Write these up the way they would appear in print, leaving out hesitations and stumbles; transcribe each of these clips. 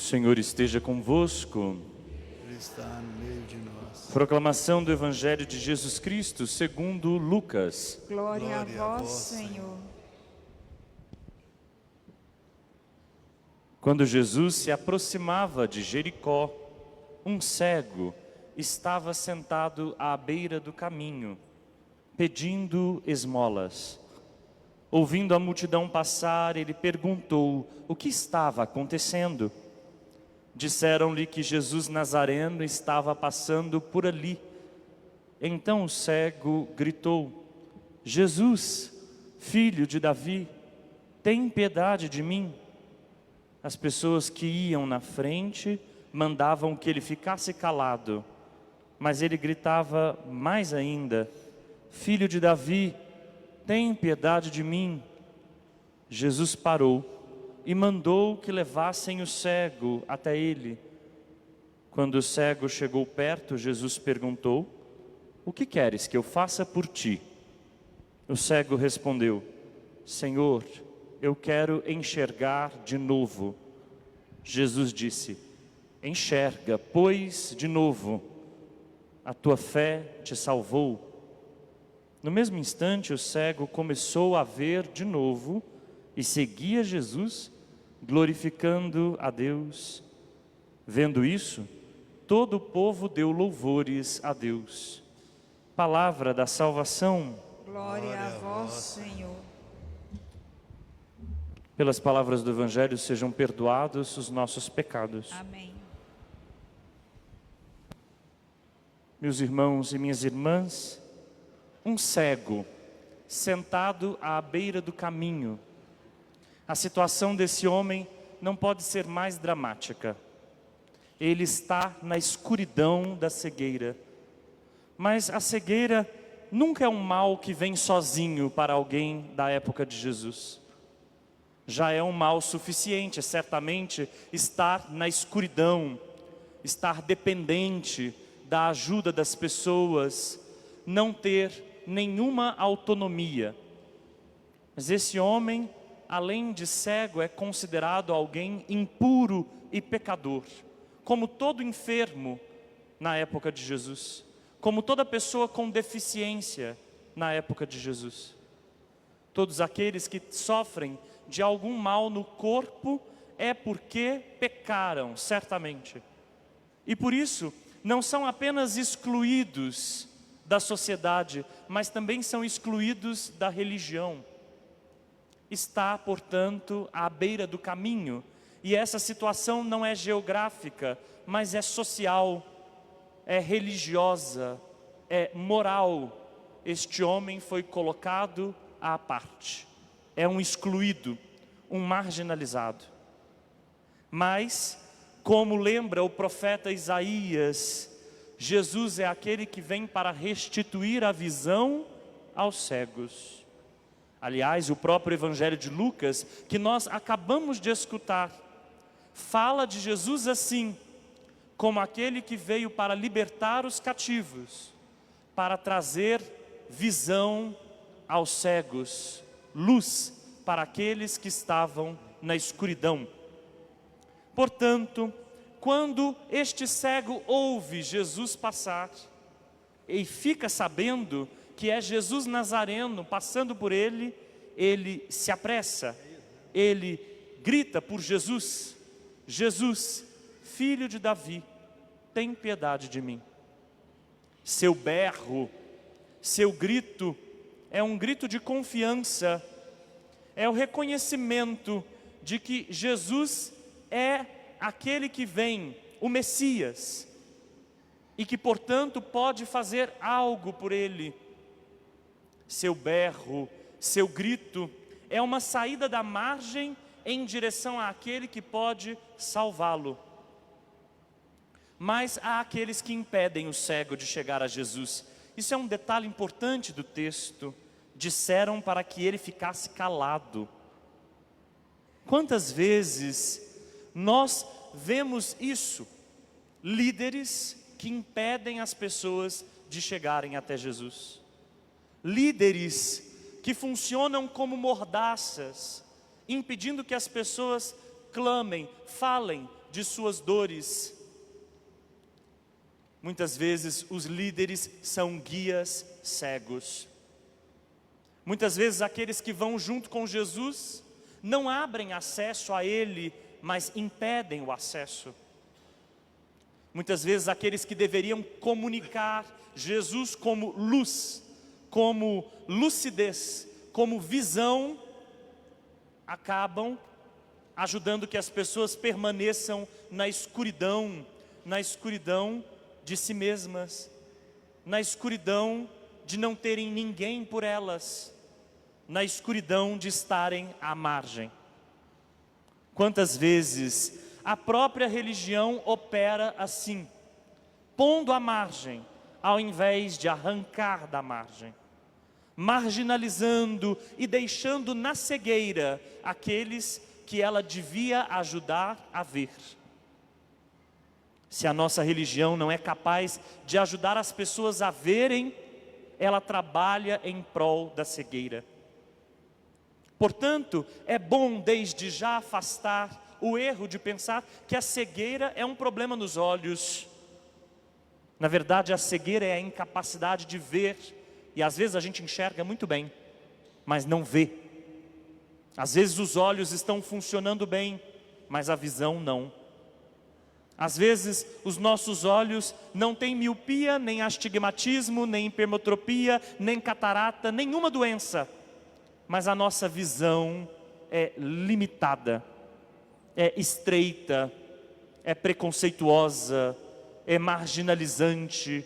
Senhor esteja convosco. Ele está no meio de nós. Proclamação do Evangelho de Jesus Cristo segundo Lucas. Glória a vós, Senhor. Quando Jesus se aproximava de Jericó, um cego estava sentado à beira do caminho, pedindo esmolas. Ouvindo a multidão passar, ele perguntou o que estava acontecendo. Disseram-lhe que Jesus Nazareno estava passando por ali. Então o cego gritou: Jesus, filho de Davi, tem piedade de mim. As pessoas que iam na frente mandavam que ele ficasse calado, mas ele gritava mais ainda: Filho de Davi, tem piedade de mim. Jesus parou e mandou que levassem o cego até ele. Quando o cego chegou perto, Jesus perguntou: O que queres que eu faça por ti? O cego respondeu: Senhor, eu quero enxergar de novo. Jesus disse: Enxerga, pois, de novo. A tua fé te salvou. No mesmo instante, o cego começou a ver de novo e seguia Jesus, glorificando a Deus. Vendo isso, todo o povo deu louvores a Deus. Palavra da salvação. Glória a vós, Senhor. Pelas palavras do Evangelho sejam perdoados os nossos pecados. Amém. Meus irmãos e minhas irmãs, um cego sentado à beira do caminho. A situação desse homem não pode ser mais dramática. Ele está na escuridão da cegueira. Mas a cegueira nunca é um mal que vem sozinho para alguém da época de Jesus. Já é um mal suficiente, certamente, estar na escuridão, estar dependente da ajuda das pessoas, não ter nenhuma autonomia. Mas esse homem, além de cego, é considerado alguém impuro e pecador, como todo enfermo na época de Jesus, como toda pessoa com deficiência na época de Jesus. Todos aqueles que sofrem de algum mal no corpo é porque pecaram, certamente. E por isso, não são apenas excluídos da sociedade, mas também são excluídos da religião. Está, portanto, à beira do caminho. E essa situação não é geográfica, mas é social, é religiosa, é moral. Este homem foi colocado à parte. É um excluído, um marginalizado. Mas, como lembra o profeta Isaías, Jesus é aquele que vem para restituir a visão aos cegos. Aliás, o próprio Evangelho de Lucas, que nós acabamos de escutar, fala de Jesus assim, como aquele que veio para libertar os cativos, para trazer visão aos cegos, luz para aqueles que estavam na escuridão. Portanto, quando este cego ouve Jesus passar e fica sabendo que é Jesus Nazareno passando por ele, ele se apressa, ele grita por Jesus: Jesus, filho de Davi, tem piedade de mim. Seu berro, seu grito é um grito de confiança, é o reconhecimento de que Jesus é aquele que vem, o Messias, e que, portanto, pode fazer algo por ele. Seu berro, seu grito é uma saída da margem em direção àquele que pode salvá-lo. Mas há aqueles que impedem o cego de chegar a Jesus. Isso é um detalhe importante do texto. Disseram para que ele ficasse calado. Quantas vezes nós vemos isso? Líderes que impedem as pessoas de chegarem até Jesus. Líderes que funcionam como mordaças, impedindo que as pessoas clamem, falem, de suas dores. Muitas vezes os líderes são guias cegos. Muitas vezes aqueles que vão junto com Jesus não abrem acesso a Ele, mas impedem o acesso. Muitas vezes aqueles que deveriam comunicar Jesus como luz, como lucidez, como visão, acabam ajudando que as pessoas permaneçam na escuridão de si mesmas, na escuridão de não terem ninguém por elas, na escuridão de estarem à margem. Quantas vezes a própria religião opera assim, pondo à margem, ao invés de arrancar da margem, marginalizando e deixando na cegueira aqueles que ela devia ajudar a ver. Se a nossa religião não é capaz de ajudar as pessoas a verem, ela trabalha em prol da cegueira. Portanto, é bom desde já afastar o erro de pensar que a cegueira é um problema nos olhos. Na verdade, a cegueira é a incapacidade de ver, e às vezes a gente enxerga muito bem, mas não vê. Às vezes os olhos estão funcionando bem, mas a visão não. Às vezes os nossos olhos não têm miopia, nem astigmatismo, nem hipermetropia, nem catarata, nenhuma doença, mas a nossa visão é limitada, é estreita, é preconceituosa, é marginalizante.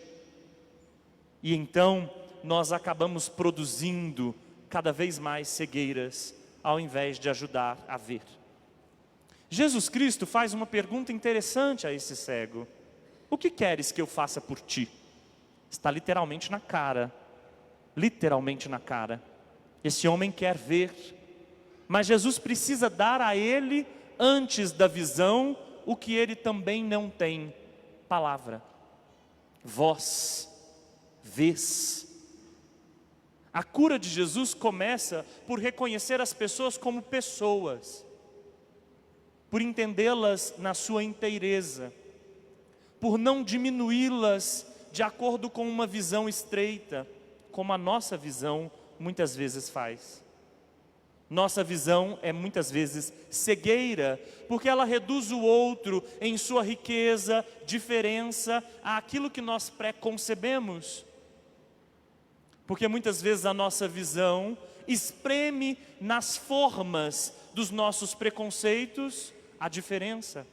E então nós acabamos produzindo cada vez mais cegueiras, ao invés de ajudar a ver. Jesus Cristo faz uma pergunta interessante a esse cego: o que queres que eu faça por ti? Está literalmente na cara, literalmente na cara. Esse homem quer ver, mas Jesus precisa dar a ele, antes da visão, o que ele também não tem: palavra, voz, vez. A cura de Jesus começa por reconhecer as pessoas como pessoas, por entendê-las na sua inteireza, por não diminuí-las de acordo com uma visão estreita, como a nossa visão muitas vezes faz. Nossa visão é muitas vezes cegueira, porque ela reduz o outro em sua riqueza, diferença, àquilo que nós preconcebemos. Porque muitas vezes a nossa visão espreme nas formas dos nossos preconceitos a diferença.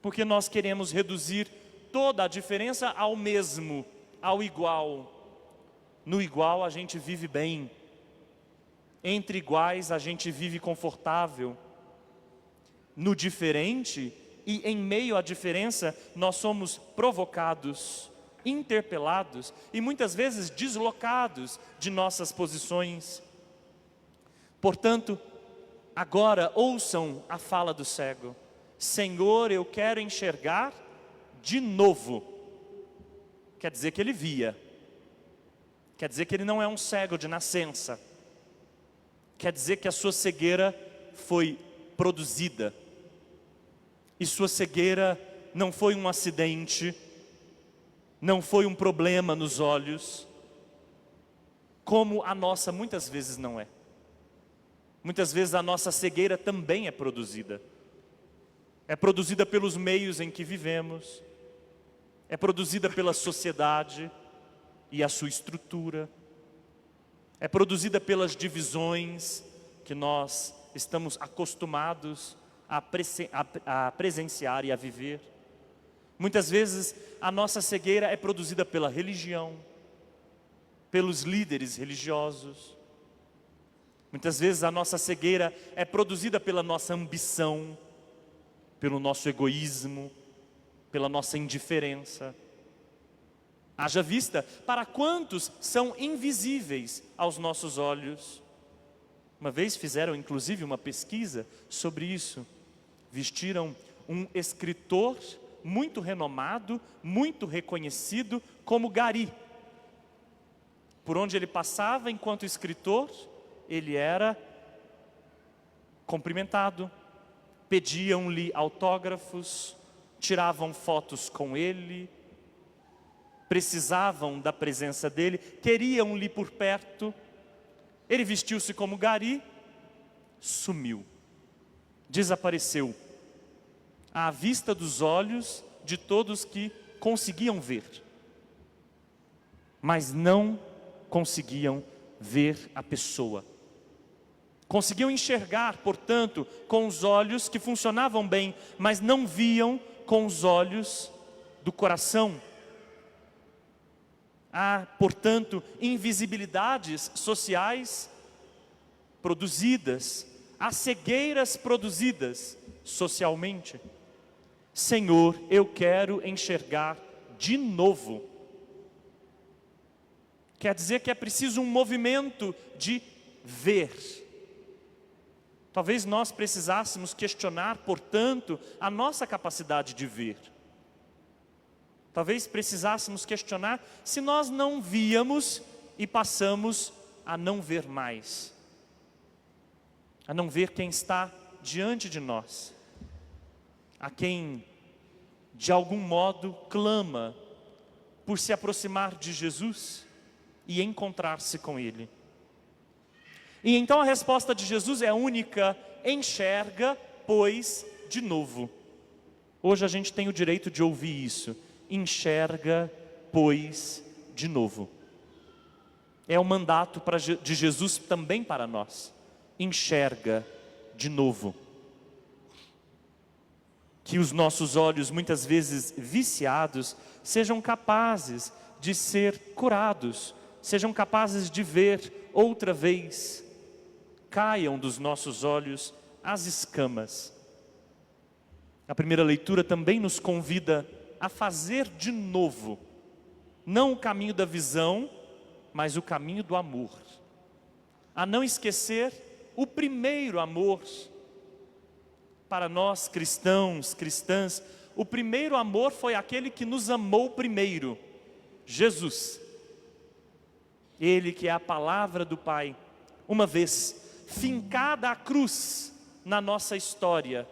Porque nós queremos reduzir toda a diferença ao mesmo, ao igual. No igual a gente vive bem. Entre iguais a gente vive confortável. No diferente e em meio à diferença nós somos provocados, interpelados e muitas vezes deslocados de nossas posições. Portanto, agora ouçam a fala do cego: Senhor, eu quero enxergar de novo. Quer dizer que ele via. Quer dizer que ele não é um cego de nascença. Quer dizer que a sua cegueira foi produzida. E sua cegueira não foi um acidente, não foi um problema nos olhos, como a nossa muitas vezes não é. Muitas vezes a nossa cegueira também é produzida. É produzida pelos meios em que vivemos, é produzida pela sociedade e a sua estrutura, é produzida pelas divisões que nós estamos acostumados a presenciar e a viver. Muitas vezes a nossa cegueira é produzida pela religião, pelos líderes religiosos. Muitas vezes a nossa cegueira é produzida pela nossa ambição, pelo nosso egoísmo, pela nossa indiferença. Haja vista para quantos são invisíveis aos nossos olhos. Uma vez fizeram inclusive uma pesquisa sobre isso. Vestiram um escritor muito renomado, muito reconhecido como gari. Por onde ele passava enquanto escritor, ele era cumprimentado, pediam-lhe autógrafos, tiravam fotos com ele, precisavam da presença dele, queriam-lhe por perto. Ele vestiu-se como gari, sumiu, desapareceu, à vista dos olhos de todos que conseguiam ver, mas não conseguiam ver a pessoa. Conseguiam enxergar, portanto, com os olhos que funcionavam bem, mas não viam com os olhos do coração. Há, portanto, invisibilidades sociais produzidas, há cegueiras produzidas socialmente. Senhor, eu quero enxergar de novo. Quer dizer que é preciso um movimento de ver. Talvez nós precisássemos questionar, portanto, a nossa capacidade de ver. Talvez precisássemos questionar se nós não víamos e passamos a não ver mais. A não ver quem está diante de nós. A quem, de algum modo, clama por se aproximar de Jesus e encontrar-se com Ele. E então a resposta de Jesus é única: enxerga, pois, de novo. Hoje a gente tem o direito de ouvir isso. Enxerga, pois, de novo. É o mandato de Jesus também para nós. Enxerga de novo. Que os nossos olhos, muitas vezes viciados, sejam capazes de ser curados, sejam capazes de ver outra vez. Caiam dos nossos olhos as escamas. A primeira leitura também nos convida a fazer de novo, não o caminho da visão, mas o caminho do amor. A não esquecer o primeiro amor. Para nós cristãos, cristãs, o primeiro amor foi aquele que nos amou primeiro, Jesus. Ele que é a palavra do Pai, uma vez fincada a cruz na nossa história,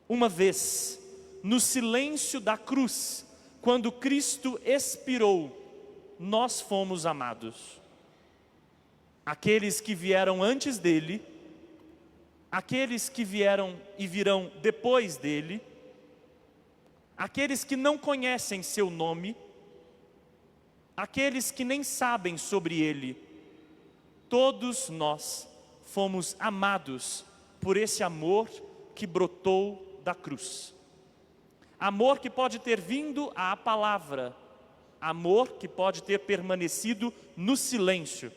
uma vez no silêncio da cruz, quando Cristo expirou, nós fomos amados. Aqueles que vieram antes dele, aqueles que vieram e virão depois dele, aqueles que não conhecem seu nome, aqueles que nem sabem sobre ele, todos nós fomos amados por esse amor que brotou da cruz. Amor que pode ter vindo à palavra, amor que pode ter permanecido no silêncio.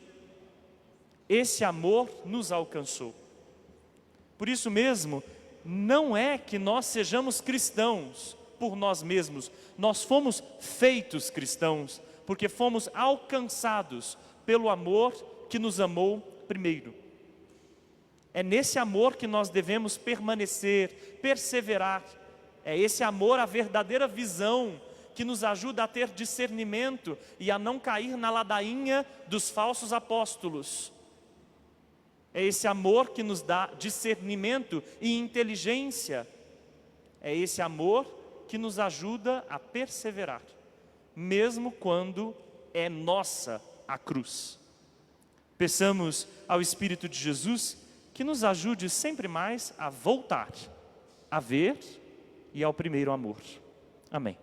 Esse amor nos alcançou. Por isso mesmo, não é que nós sejamos cristãos por nós mesmos, nós fomos feitos cristãos, porque fomos alcançados pelo amor que nos amou primeiro. É nesse amor que nós devemos permanecer, perseverar. É esse amor a verdadeira visão que nos ajuda a ter discernimento e a não cair na ladainha dos falsos apóstolos. É esse amor que nos dá discernimento e inteligência. É esse amor que nos ajuda a perseverar, mesmo quando é nossa a cruz. Peçamos ao Espírito de Jesus que nos ajude sempre mais a voltar, a ver e ao primeiro amor. Amém.